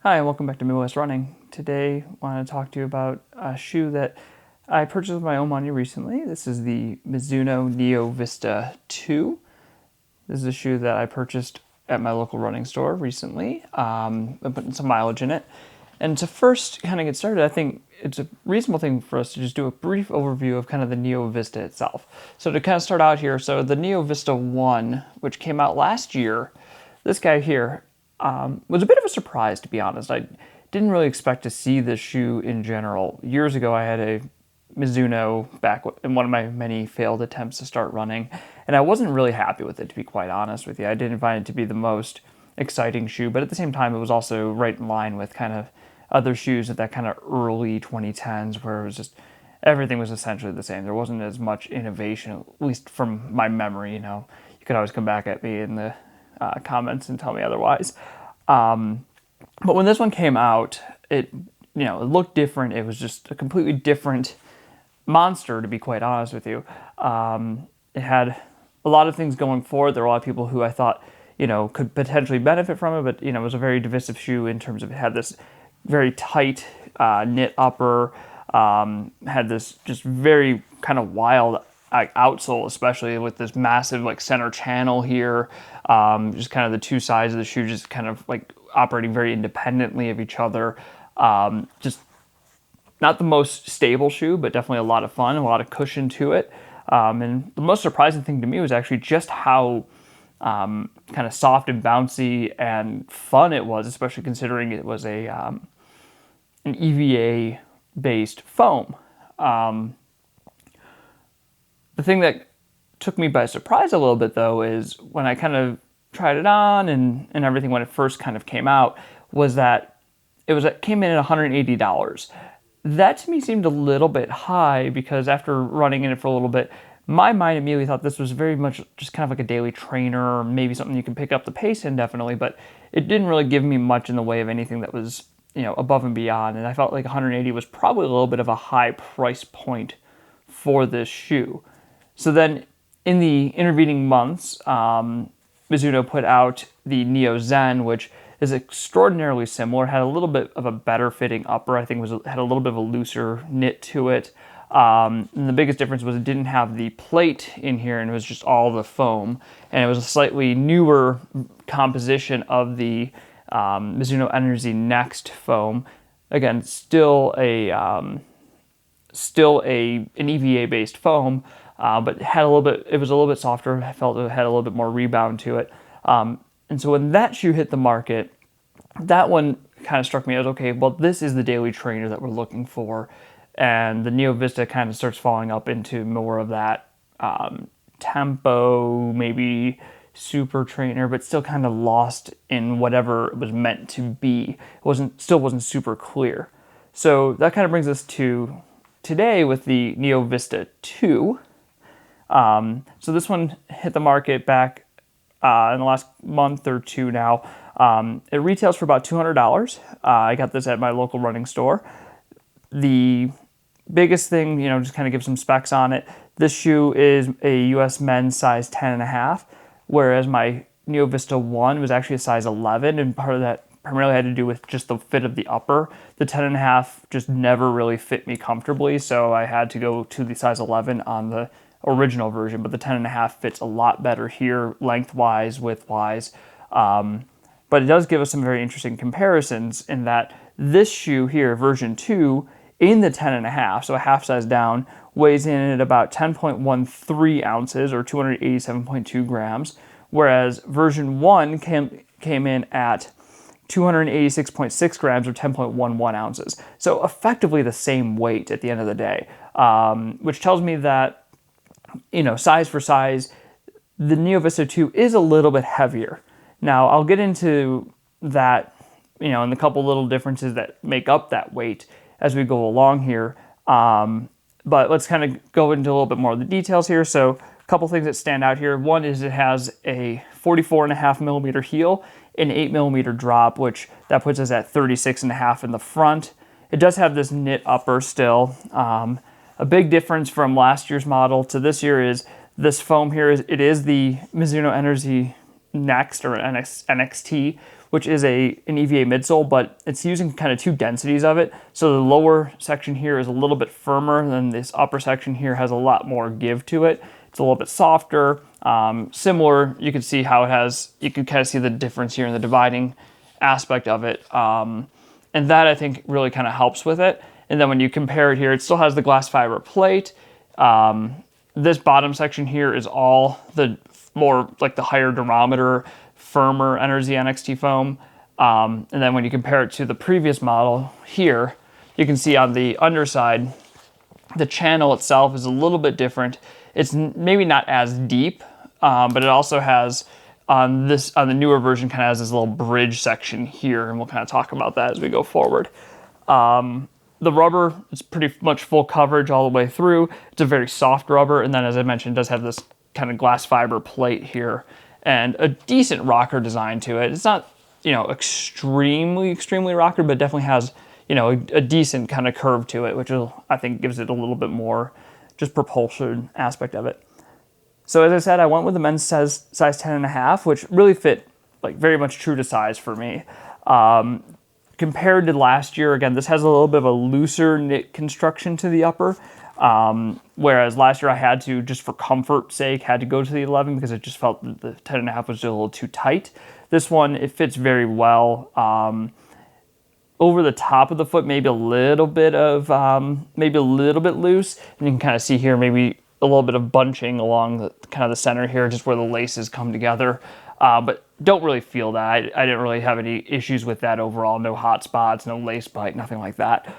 Hi, and welcome back to Midwest Running. Today, I want to talk to you about a shoe that I purchased with my own money recently. This is the Mizuno Neo Vista 2. This is a shoe that I purchased at my local running store recently. I'm putting some mileage in it. And to first kind of get started, I think it's a reasonable thing for us to just do a brief overview of kind of the Neo Vista itself. So to kind of start out here, so the Neo Vista 1, which came out last year, this guy here, was a bit of a surprise, to be honest. I didn't really expect to see this shoe in general. Years ago, I had a Mizuno back in one of my many failed attempts to start running, and I wasn't really happy with it, to be quite honest with you. I didn't find it to be the most exciting shoe, but at the same time, it was also right in line with kind of other shoes at that kind of early 2010s where it was just everything was essentially the same. There wasn't as much innovation, at least from my memory. You could always come back at me in the comments and tell me otherwise. But when this one came out, it looked different. It was just a completely different monster, to be quite honest with you. It had a lot of things going for it. There were a lot of people who I thought could potentially benefit from it, but it was a very divisive shoe in terms of it had this very tight knit upper, had this just very kind of wild outsole, especially with this massive center channel here. Just kind of the two sides of the shoe just kind of operating very independently of each other. Just not the most stable shoe, but definitely a lot of fun, a lot of cushion to it. And the most surprising thing to me was actually just how kind of soft and bouncy and fun it was, especially considering it was an EVA based foam. The thing that took me by surprise a little bit, though, is when I kind of tried it on and everything when it first kind of came out, was that it came in at $180. That to me seemed a little bit high because after running in it for a little bit, my mind immediately thought this was very much just kind of like a daily trainer, or maybe something you can pick up the pace in, definitely, but it didn't really give me much in the way of anything that was above and beyond, and I felt like 180 was probably a little bit of a high price point for this shoe. So then in the intervening months, Mizuno put out the Neo Zen, which is extraordinarily similar, had a little bit of a better fitting upper. I think had a little bit of a looser knit to it. And the biggest difference was it didn't have the plate in here, and it was just all the foam. And it was a slightly newer composition of the Mizuno Energy Next foam. Again, still an EVA based foam, but it was a little bit softer. I felt it had a little bit more rebound to it. And so when that shoe hit the market, that one kind of struck me as, okay, well, this is the daily trainer that we're looking for. And the Neo Vista kind of starts falling up into more of that tempo, maybe super trainer, but still kind of lost in whatever it was meant to be. It still wasn't super clear. So that kind of brings us to today with the Neo Vista 2. So this one hit the market back in the last month or two now. It retails for about $200. I got this at my local running store. The biggest thing, just kind of give some specs on it. This shoe is a US men's size 10.5, whereas my Neo Vista 1 was actually a size 11, and part of that primarily had to do with just the fit of the upper. The 10.5 just never really fit me comfortably, so I had to go to the size 11 on the original version, but the 10.5 fits a lot better here, lengthwise, widthwise. But it does give us some very interesting comparisons in that this shoe here, version 2, in the 10.5, so a half size down, weighs in at about 10.13 ounces or 287.2 grams, whereas version 1 came in at 286.6 grams or 10.11 ounces. So effectively the same weight at the end of the day, which tells me that size for size, the Neo Vista 2 is a little bit heavier. Now, I'll get into that, and the couple little differences that make up that weight as we go along here. But let's kind of go into a little bit more of the details here. So a couple things that stand out here. One is it has a 44.5 millimeter heel and 8 millimeter drop, which that puts us at 36.5 in the front. It does have this knit upper still. A big difference from last year's model to this year is this foam here. It is the Mizuno Energy Next, or NXT, which is an EVA midsole, but it's using kind of two densities of it. So the lower section here is a little bit firmer, and then this upper section here has a lot more give to it. It's a little bit softer, similar. You can see how it has, you can kind of see the difference here in the dividing aspect of it. And that I think really kind of helps with it. And then when you compare it here, it still has the glass fiber plate. This bottom section here is all the more like the higher durometer, firmer Energy NXT foam. And then when you compare it to the previous model here, you can see on the underside, the channel itself is a little bit different. It's maybe not as deep, but it also has on the newer version kind of has this little bridge section here, and we'll kind of talk about that as we go forward. The rubber is pretty much full coverage all the way through. It's a very soft rubber, and then as I mentioned, it does have this kind of glass fiber plate here and a decent rocker design to it. It's not, extremely rocker, but definitely has, a decent kind of curve to it, which I think gives it a little bit more just propulsion aspect of it. So as I said, I went with the men's size 10.5, which really fit like very much true to size for me. Compared to last year, again, this has a little bit of a looser knit construction to the upper. Whereas last year I had to, just for comfort's sake, had to go to the 11 because I just felt that the 10.5 was just a little too tight. This one, it fits very well. Over the top of the foot, maybe a little bit loose. And you can kind of see here maybe a little bit of bunching along the kind of the center here, just where the laces come together. But don't really feel that. I didn't really have any issues with that overall. No hot spots, no lace bite, nothing like that.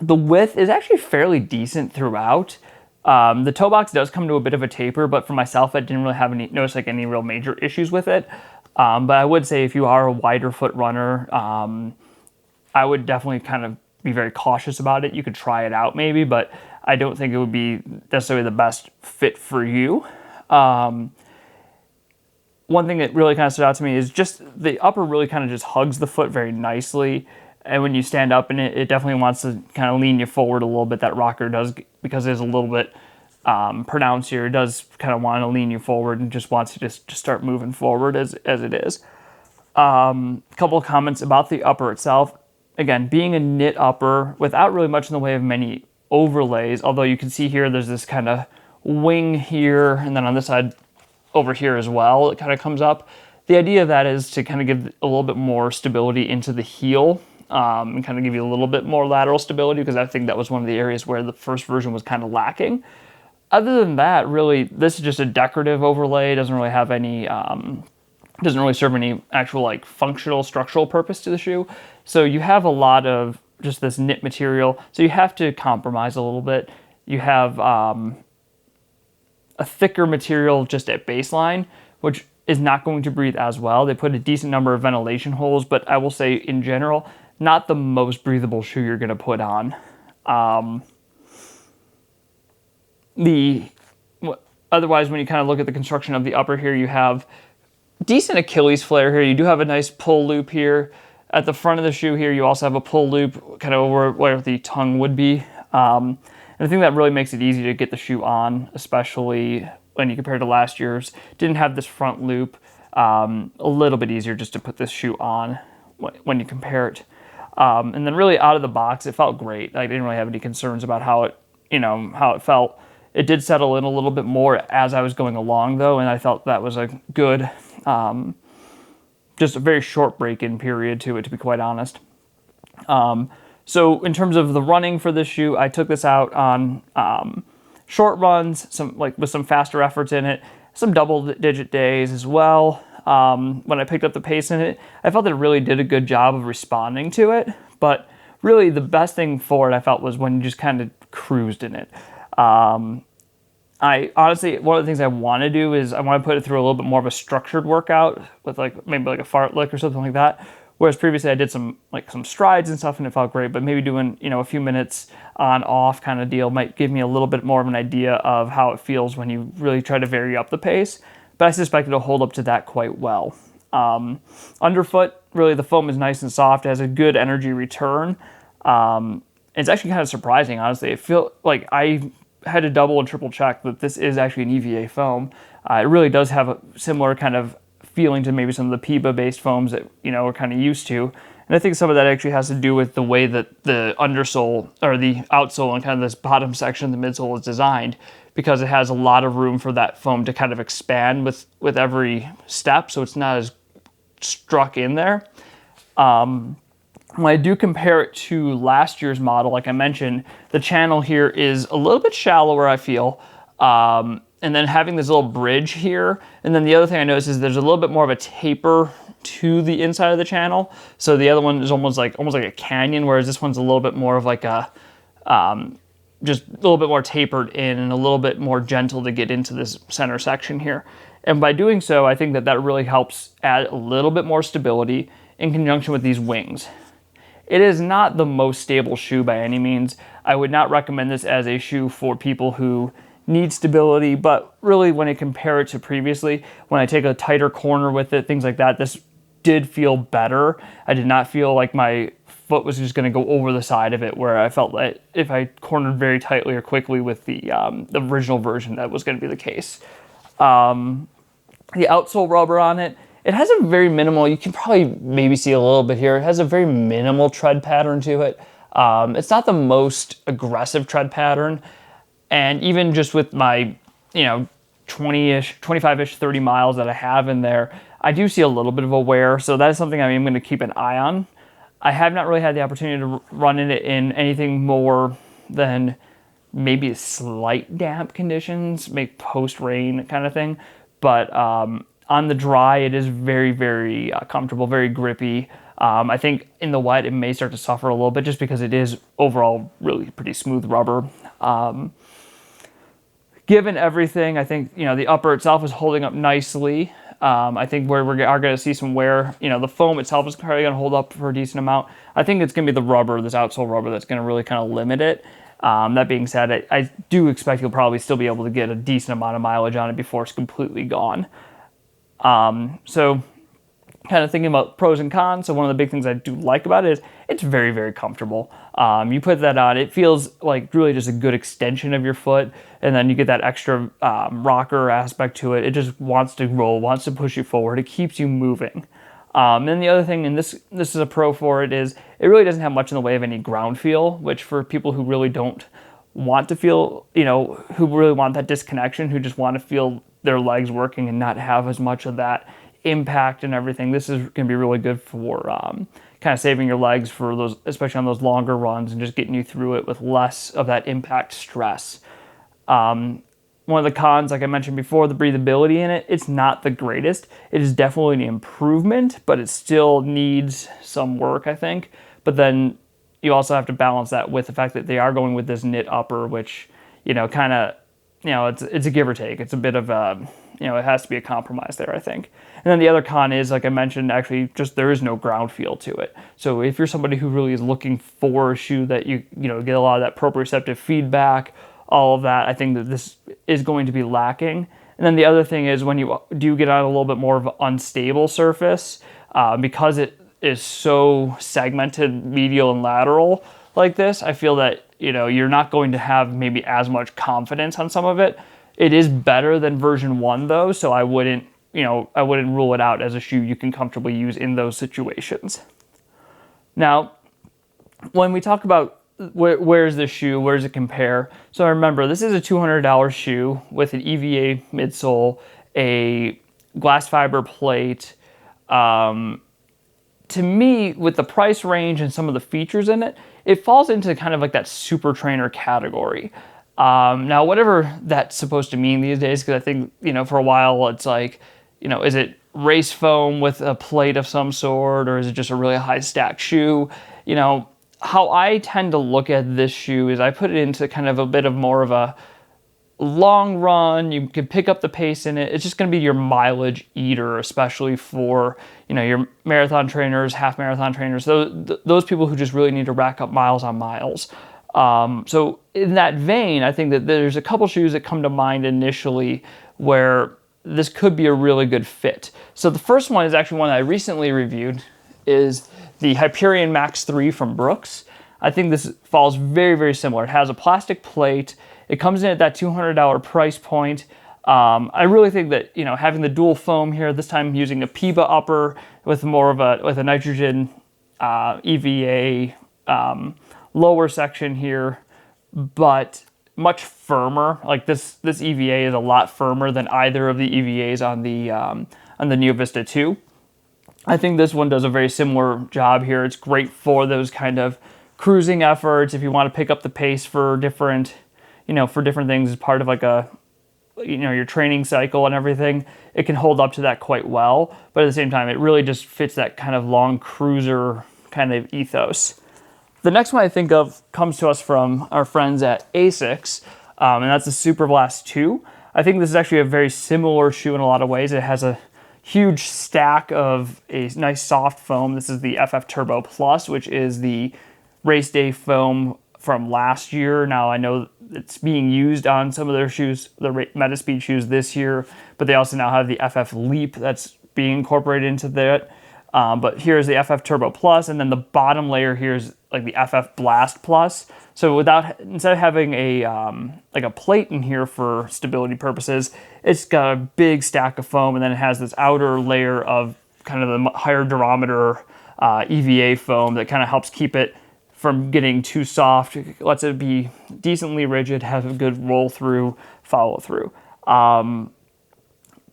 The width is actually fairly decent throughout. The toe box does come to a bit of a taper, but for myself, I didn't really have any real major issues with it. But I would say if you are a wider foot runner, I would definitely kind of be very cautious about it. You could try it out maybe, but I don't think it would be necessarily the best fit for you. One thing that really kind of stood out to me is just the upper really kind of just hugs the foot very nicely. And when you stand up in it, it definitely wants to kind of lean you forward a little bit. That rocker does, because it's a little bit pronounced here. It does kind of want to lean you forward and just wants you to just start moving forward as it is. A couple of comments about the upper itself. Again, being a knit upper without really much in the way of many overlays, although you can see here there's this kind of wing here, and then on this side over here as well, it kind of comes up. The idea of that is to kind of give a little bit more stability into the heel. And kind of give you a little bit more lateral stability, because I think that was one of the areas where the first version was kind of lacking. Other than that, really, this is just a decorative overlay. It doesn't really have any, doesn't really serve any actual like functional structural purpose to the shoe. So you have a lot of just this knit material. So you have to compromise a little bit. You have a thicker material just at baseline, which is not going to breathe as well. They put a decent number of ventilation holes, but I will say in general, not the most breathable shoe you're going to put on. Otherwise, when you kind of look at the construction of the upper here, you have decent Achilles flare here. You do have a nice pull loop here. At the front of the shoe here, you also have a pull loop kind of over where the tongue would be. And I think that really makes it easy to get the shoe on, especially when you compare to last year's. Didn't have this front loop. A little bit easier just to put this shoe on when you compare it. And then really out of the box, it felt great. I didn't really have any concerns about how it felt. It did settle in a little bit more as I was going along though, and I felt that was a good, just a very short break-in period to it, to be quite honest. So in terms of the running for this shoe, I took this out on short runs, with some faster efforts in it, some double-digit days as well. When I picked up the pace in it, I felt that it really did a good job of responding to it. But really, the best thing for it, I felt, was when you just kind of cruised in it. I honestly, one of the things I want to do is I want to put it through a little bit more of a structured workout with maybe a fartlek or something like that. Whereas previously I did some strides and stuff and it felt great, but maybe doing, a few minutes on off kind of deal might give me a little bit more of an idea of how it feels when you really try to vary up the pace. But I suspect it'll hold up to that quite well. Underfoot, really the foam is nice and soft. It has a good energy return. It's actually kind of surprising, honestly. It feels like I had to double and triple check that this is actually an EVA foam. It really does have a similar kind of feeling to maybe some of the PEBA-based foams that, you know, we're kind of used to. And I think some of that actually has to do with the way that the undersole, or the outsole, and kind of this bottom section of the midsole is designed, because it has a lot of room for that foam to kind of expand with every step, so it's not as struck in there. When I do compare it to last year's model, like I mentioned, the channel here is a little bit shallower, I feel. And then having this little bridge here. And then the other thing I noticed is there's a little bit more of a taper to the inside of the channel. So the other one is almost like a canyon, whereas this one's a little bit more of like a, just a little bit more tapered in and a little bit more gentle to get into this center section here. And by doing so, I think that that really helps add a little bit more stability in conjunction with these wings. It is not the most stable shoe by any means. I would not recommend this as a shoe for people who need stability, but really when I compare it to previously, when I take a tighter corner with it, things like that, this did feel better. I did not feel like my foot was just going to go over the side of it, where I felt like if I cornered very tightly or quickly with the original version, that was going to be the case. The outsole rubber on it, it has a very minimal, you can probably maybe see a little bit here, it has a very minimal tread pattern to it. It's not the most aggressive tread pattern. And even just with my, 20-ish, 25-ish, 30 miles that I have in there, I do see a little bit of a wear. So that is something I am going to keep an eye on. I have not really had the opportunity to run in it in anything more than maybe slight damp conditions, make post-rain kind of thing. But on the dry, it is very, very comfortable, very grippy. I think in the wet, it may start to suffer a little bit just because it is overall really pretty smooth rubber. Given everything, I think, the upper itself is holding up nicely. I think where we are going to see some wear, the foam itself is probably going to hold up for a decent amount. I think it's going to be the rubber, this outsole rubber, that's going to really kind of limit it. That being said, I do expect you'll probably still be able to get a decent amount of mileage on it before it's completely gone. So kind of thinking about pros and cons. So one of the big things I do like about it is it's very, very comfortable. You put that on, it feels like really just a good extension of your foot. And then you get that extra rocker aspect to it. It just wants to roll, wants to push you forward. It keeps you moving. And the other thing, and this is a pro for it, is it really doesn't have much in the way of any ground feel, which for people who really don't want to feel, who really want that disconnection, who just want to feel their legs working and not have as much of that impact and everything, this is going to be really good for kind of saving your legs for those, especially on those longer runs, and just getting you through it with less of that impact stress. One of the cons, like I mentioned before, the breathability in it, it's not the greatest. It is definitely an improvement, but it still needs some work, I think. But then you also have to balance that with the fact that they are going with this knit upper, which, kind of, it's a give or take. It's a bit of a, it has to be a compromise there, I think. And then the other con is, like I mentioned, actually just there is no ground feel to it. So if you're somebody who really is looking for a shoe that you get a lot of that proprioceptive feedback, all of that, I think that this is going to be lacking. And then the other thing is when you do get on a little bit more of an unstable surface, because it is so segmented medial and lateral like this, I feel that, you're not going to have maybe as much confidence on some of it. It is better than version 1 though, so I wouldn't rule it out as a shoe you can comfortably use in those situations. Now, when we talk about where's this shoe, where does it compare? So remember, this is a $200 shoe with an EVA midsole, a glass fiber plate. To me, with the price range and some of the features in it, it falls into kind of like that super trainer category. Now, whatever that's supposed to mean these days, because I think, for a while it's like, is it race foam with a plate of some sort, or is it just a really high stack shoe? How I tend to look at this shoe is I put it into kind of a bit of more of a long run. You can pick up the pace in it. It's just going to be your mileage eater, especially for, your marathon trainers, half marathon trainers, those people who just really need to rack up miles on miles. So in that vein, I think that there's a couple shoes that come to mind initially where this could be a really good fit. So the first one is actually one that I recently reviewed, is the Hyperion Max 3 from Brooks. I think this falls very, very similar. It has a plastic plate. It comes in at that $200 price point. I really think that, you know, having the dual foam here, this time using a PIBA upper with more of a nitrogen EVA lower section here, but much firmer. Like this EVA is a lot firmer than either of the EVAs on the Neo Vista 2. I think this one does a very similar job here. It's great for those kind of cruising efforts. If you want to pick up the pace for different, you know, for different things as part of like a, you know, your training cycle and everything, it can hold up to that quite well. But at the same time, it really just fits that kind of long cruiser kind of ethos. The next one I think of comes to us from our friends at ASICS, and that's the Super Blast 2. I think this is actually a very similar shoe in a lot of ways. It has a huge stack of a nice soft foam. This is the FF Turbo Plus, which is the race day foam from last year. Now I know it's being used on some of their shoes, the Metaspeed shoes this year, but they also now have the FF Leap that's being incorporated into that. But here's the FF Turbo Plus, and then the bottom layer here is like the FF Blast Plus. So instead of having a like a plate in here for stability purposes, it's got a big stack of foam, and then it has this outer layer of kind of the higher durometer EVA foam that kind of helps keep it from getting too soft, lets it be decently rigid, have a good roll through, follow through.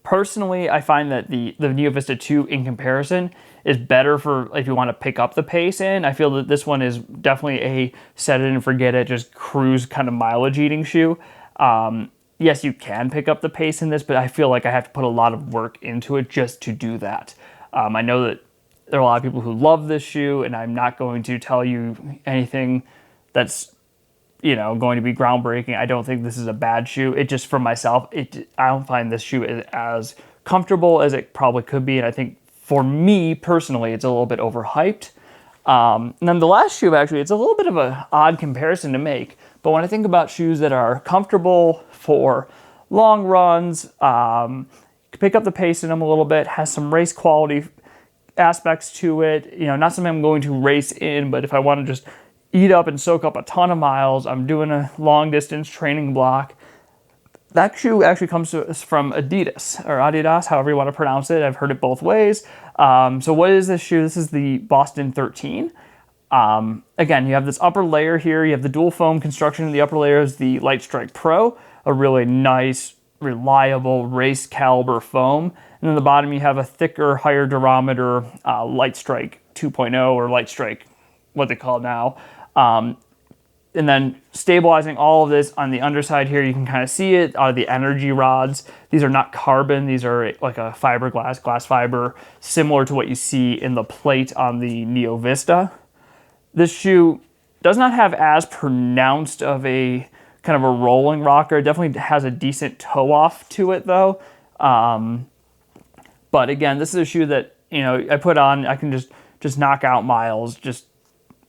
Personally, I find that the Neo Vista 2 in comparison is better for if you want to pick up the pace in. I feel that this one is definitely a set it and forget it, just cruise kind of mileage eating shoe. Yes, you can pick up the pace in this, but I feel like I have to put a lot of work into it just to do that. I know that there are a lot of people who love this shoe, and I'm not going to tell you anything that's, you know, going to be groundbreaking. I don't think this is a bad shoe. It just, for myself, I don't find this shoe as comfortable as it probably could be, and I think for me personally, it's a little bit overhyped. And then the last shoe, actually, it's a little bit of an odd comparison to make, but when I think about shoes that are comfortable for long runs, pick up the pace in them a little bit, has some race quality aspects to it, you know, not something I'm going to race in, but if I want to just eat up and soak up a ton of miles, I'm doing a long distance training block, that shoe actually comes to us from Adidas, or Adidas, however you want to pronounce it. I've heard it both ways. So what is this shoe? This is the Boston 13. Again, you have this upper layer here. You have the dual foam construction in the upper layer is the Light Strike Pro, a really nice, reliable race caliber foam. And then the bottom you have a thicker, higher durometer Light Strike 2.0 or Light Strike, what they call it now. And then stabilizing all of this on the underside here, you can kind of see it, are the energy rods. These are not carbon, these are like a fiberglass, glass fiber, similar to what you see in the plate on the Neo Vista. This shoe does not have as pronounced of a kind of a rolling rocker. It definitely has a decent toe off to it though. But again, this is a shoe that, you know, I put on, I can just knock out miles, just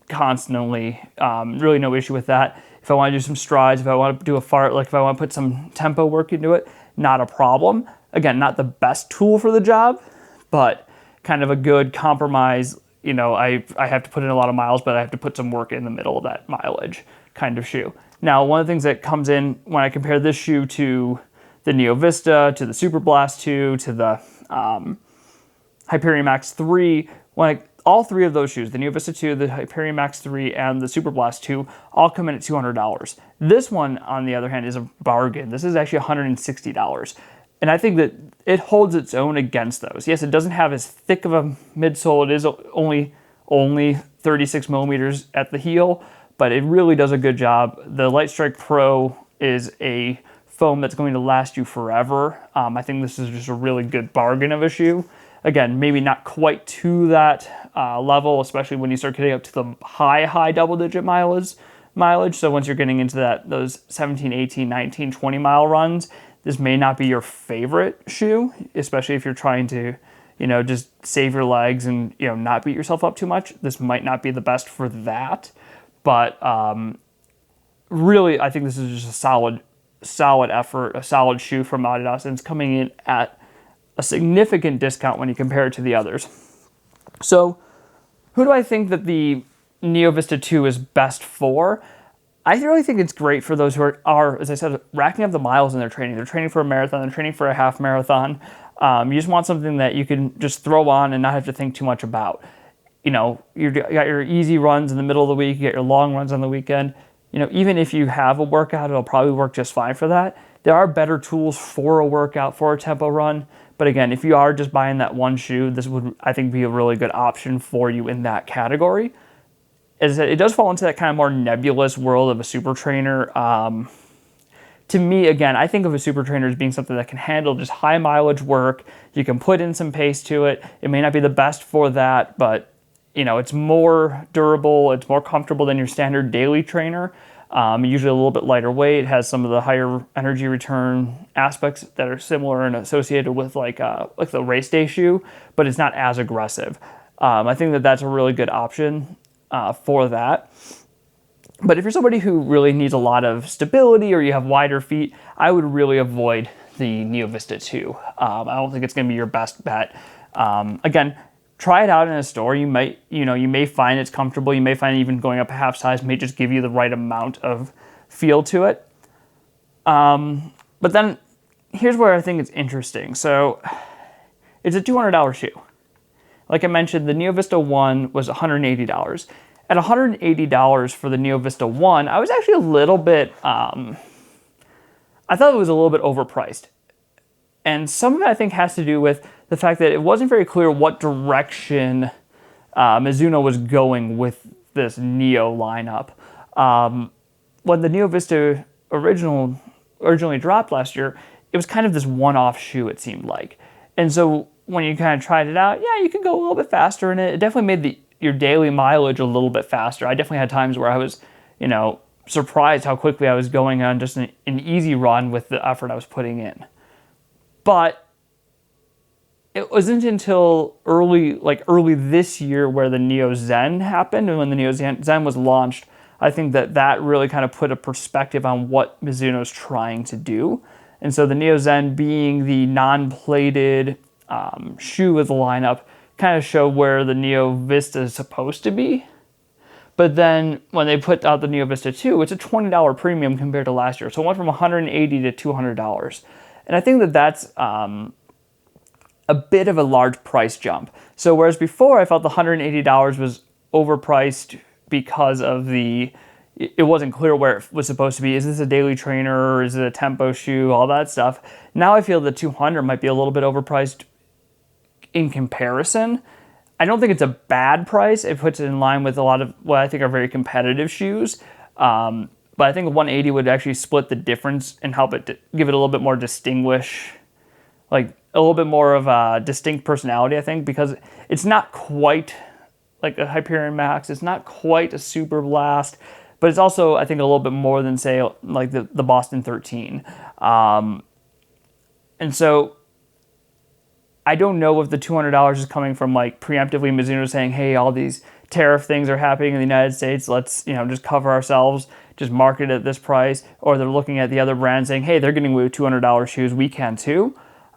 constantly. Really no issue with that. If I want to do some strides, if I want to do a fart, like if I want to put some tempo work into it, not a problem. Again, not the best tool for the job, but kind of a good compromise. You know, I have to put in a lot of miles, but I have to put some work in the middle of that mileage kind of shoe. Now, one of the things that comes in when I compare this shoe to the Neo Vista, to the Super Blast 2, to the Hyperion Max 3, all three of those shoes, the Neo Vista 2, the Hyperion Max 3, and the Super Blast 2, all come in at $200. This one, on the other hand, is a bargain. This is actually $160. And I think that it holds its own against those. Yes, it doesn't have as thick of a midsole. It is only 36 millimeters at the heel, but it really does a good job. The Light Strike Pro is a foam that's going to last you forever. I think this is just a really good bargain of a shoe. Again, maybe not quite to that level, especially when you start getting up to the high double-digit mileage. So once you're getting into those 17, 18, 19, 20 mile runs, this may not be your favorite shoe, especially if you're trying to, you know, just save your legs and, you know, not beat yourself up too much. This might not be the best for that, but really, I think this is just a solid effort, a solid shoe from Adidas, and it's coming in at a significant discount when you compare it to the others. So who do I think that the Neo Vista 2 is best for? I really think it's great for those who are, as I said, racking up the miles in their training. They're training for a marathon, they're training for a half marathon. You just want something that you can just throw on and not have to think too much about. You got your easy runs in the middle of the week, you get your long runs on the weekend. Even if you have a workout, it'll probably work just fine for that. There are better tools for a workout, for a tempo run. But again, if you are just buying that one shoe, this would, I think, be a really good option for you in that category. As I said, it does fall into that kind of more nebulous world of a super trainer. To me, again, I think of a super trainer as being something that can handle just high mileage work. You can put in some pace to it. It may not be the best for that, but it's more durable, it's more comfortable than your standard daily trainer. Usually a little bit lighter weight, has some of the higher energy return aspects that are similar and associated with like the race day shoe, but it's not as aggressive. I think that that's a really good option for that. But if you're somebody who really needs a lot of stability or you have wider feet, I would really avoid the Neo Vista 2. I don't think it's going to be your best bet. Again, try it out in a store. You may find it's comfortable. You may find even going up a half size may just give you the right amount of feel to it. But then here's where I think it's interesting. So it's a $200 shoe. Like I mentioned, the Neo Vista 1 was $180. At $180 for the Neo Vista 1, I was actually a little bit, I thought it was a little bit overpriced. And some of it I think has to do with the fact that it wasn't very clear what direction Mizuno was going with this Neo lineup. When the Neo Vista originally dropped last year, it was kind of this one-off shoe, it seemed like. And so when you kind of tried it out, yeah, you could go a little bit faster in it. It definitely made your daily mileage a little bit faster. I definitely had times where I was, surprised how quickly I was going on just an easy run with the effort I was putting in. But it wasn't until early this year where the Neo Zen happened, and when the Neo Zen was launched, I think that really kind of put a perspective on what Mizuno's trying to do. And so the Neo Zen being the non-plated shoe of the lineup kind of showed where the Neo Vista is supposed to be. But then when they put out the Neo Vista 2, it's a $20 premium compared to last year. So it went from $180 to $200. And I think that that's a bit of a large price jump. So whereas before I felt the $180 was overpriced because of it wasn't clear where it was supposed to be. Is this a daily trainer or is it a tempo shoe? All that stuff. Now I feel the $200 might be a little bit overpriced in comparison. I don't think it's a bad price. It puts it in line with a lot of what I think are very competitive shoes. But I think 180 would actually split the difference and help it give it a little bit more like a little bit more of a distinct personality, I think, because it's not quite like a Hyperion Max. It's not quite a Super Blast, but it's also, I think, a little bit more than, say, like the Boston 13. And so I don't know if the $200 is coming from like preemptively Mizuno saying, hey, all these tariff things are happening in the United States. Let's, just cover ourselves, just market it at this price. Or they're looking at the other brands saying, hey, they're getting away with $200 shoes. We can too.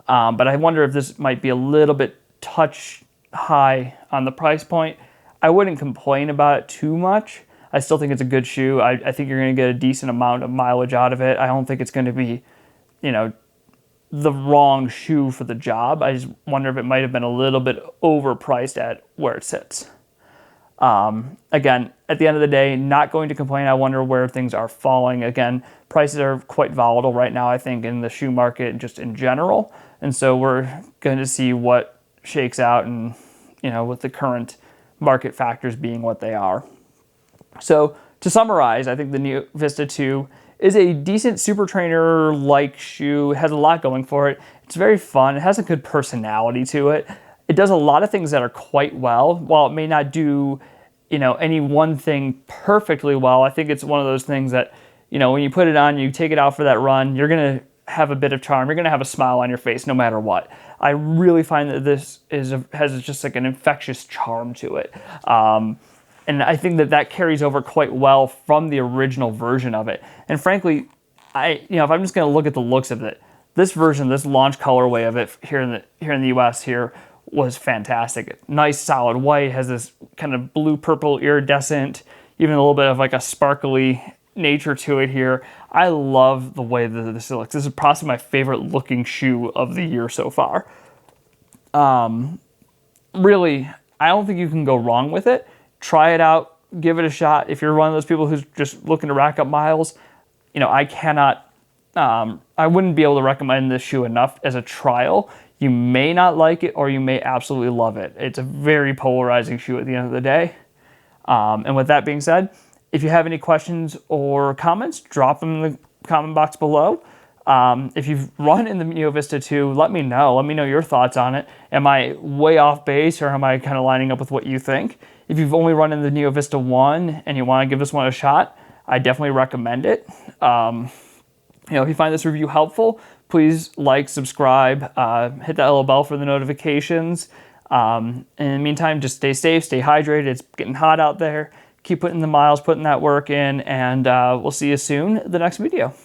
But I wonder if this might be a little bit touch high on the price point. I wouldn't complain about it too much. I still think it's a good shoe. I think you're going to get a decent amount of mileage out of it. I don't think it's going to be, the wrong shoe for the job. I just wonder if it might have been a little bit overpriced at where it sits. Again, at the end of the day, not going to complain. I wonder where things are falling. Again, prices are quite volatile right now, I think, in the shoe market just in general. And so we're going to see what shakes out and, with the current market factors being what they are. So to summarize, I think the Neo Vista 2 is a decent super trainer-like shoe. It has a lot going for it. It's very fun. It has a good personality to it. It does a lot of things that are quite well. While it may not do, any one thing perfectly well, I think it's one of those things that, when you put it on, you take it out for that run, you're going to have a bit of charm. You're going to have a smile on your face no matter what. I really find that this has just like an infectious charm to it. And I think that carries over quite well from the original version of it. And frankly, if I'm just going to look at the looks of it, this version, this launch colorway of it here in the US here was fantastic. Nice solid white, has this kind of blue-purple iridescent, even a little bit of like a sparkly nature to it here. I love the way that this looks. This is possibly my favorite looking shoe of the year so far. Really, I don't think you can go wrong with it. Try it out, give it a shot. If you're one of those people who's just looking to rack up miles, you know, I wouldn't be able to recommend this shoe enough as a trial. You may not like it or you may absolutely love it. It's a very polarizing shoe at the end of the day. And with that being said, if you have any questions or comments, drop them in the comment box below. If you've run in the Neo Vista 2, let me know. Let me know your thoughts on it. Am I way off base or am I kind of lining up with what you think? If you've only run in the Neo Vista 1 and you want to give this one a shot, I definitely recommend it. You know, if you find this review helpful, please like, subscribe, hit that little bell for the notifications. In the meantime, just stay safe, stay hydrated. It's getting hot out there. Keep putting the miles, putting that work in, and we'll see you soon in the next video.